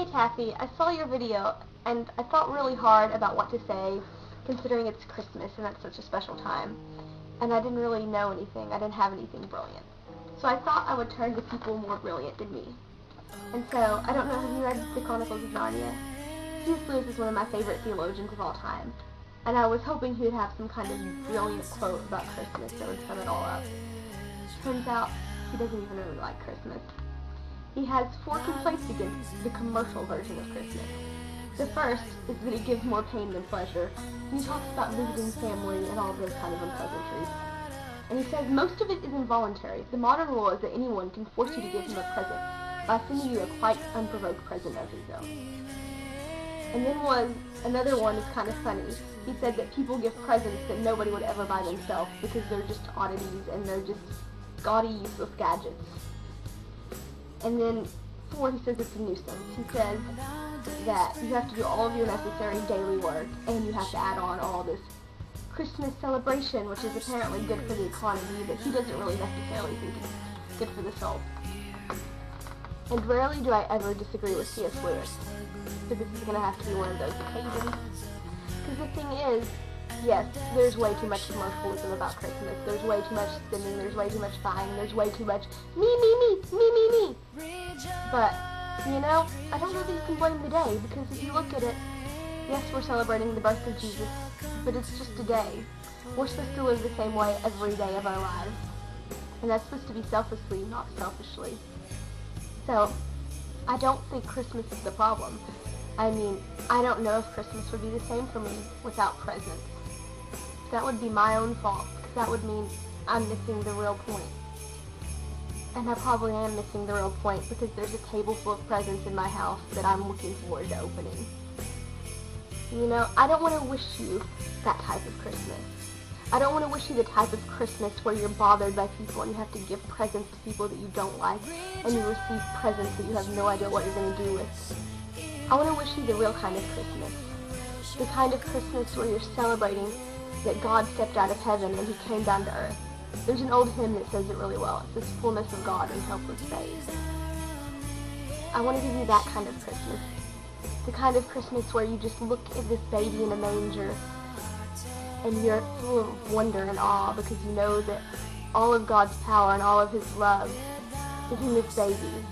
Hey Taffy, I saw your video and I thought really hard about what to say considering it's Christmas and that's such a special time. And I didn't really know anything. I didn't have anything brilliant. So I thought I would turn to people more brilliant than me. And so, I don't know, have you read the Chronicles of Narnia? C.S. Lewis is one of my favorite theologians of all time. And I was hoping he would have some kind of brilliant quote about Christmas that would sum it all up. Turns out, he doesn't even really like Christmas. He has 4 complaints against the commercial version of Christmas. The first is that it gives more pain than pleasure, and he talks about visiting family and all those kind of unpleasantries. And he says most of it is involuntary. The modern rule is that anyone can force you to give him a present by sending you a quite unprovoked present of his own. And then another one is kind of funny. He said that people give presents that nobody would ever buy themselves because they're just oddities and they're just gaudy, useless gadgets. And then 4, he says it's a nuisance. He says that you have to do all of your necessary daily work, and you have to add on all this Christmas celebration, which is apparently good for the economy, but he doesn't really necessarily think it's good for the soul. And rarely do I ever disagree with C.S. Lewis, so this is going to have to be one of those occasions. Because the thing is, yes, there's way too much commercialism about Christmas. There's way too much spending. There's way too much buying. There's way too much me. But, you know, I don't know that you can blame the day, because if you look at it, yes, we're celebrating the birth of Jesus, but it's just a day. We're supposed to live the same way every day of our lives. And that's supposed to be selflessly, not selfishly. So, I don't think Christmas is the problem. I mean, I don't know if Christmas would be the same for me without presents. That would be my own fault, because that would mean I'm missing the real point. And I probably am missing the real point, because there's a table full of presents in my house that I'm looking forward to opening. You know, I don't want to wish you that type of Christmas. I don't want to wish you the type of Christmas where you're bothered by people and you have to give presents to people that you don't like, and you receive presents that you have no idea what you're going to do with. I want to wish you the real kind of Christmas. The kind of Christmas where you're celebrating that God stepped out of heaven and he came down to earth. There's an old hymn that says it really well. It says, fullness of God and helpless faith. I want to give you that kind of Christmas. The kind of Christmas where you just look at this baby in a manger and you're full of wonder and awe because you know that all of God's power and all of his love is in this baby.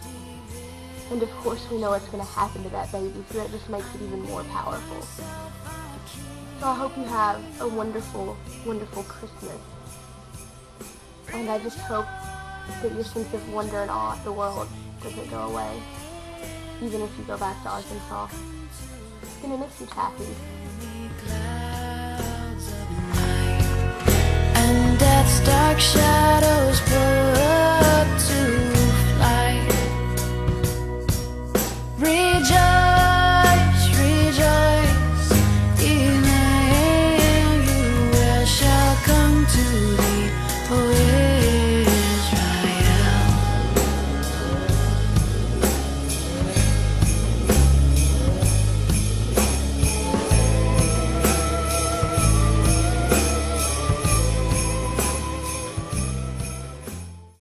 And of course we know what's going to happen to that baby, so that just makes it even more powerful. So I hope you have a wonderful, wonderful Christmas. And I just hope that your sense of wonder and awe at the world doesn't go away, even if you go back to Arkansas. I'm gonna miss you, Taffy. And death's dark shadow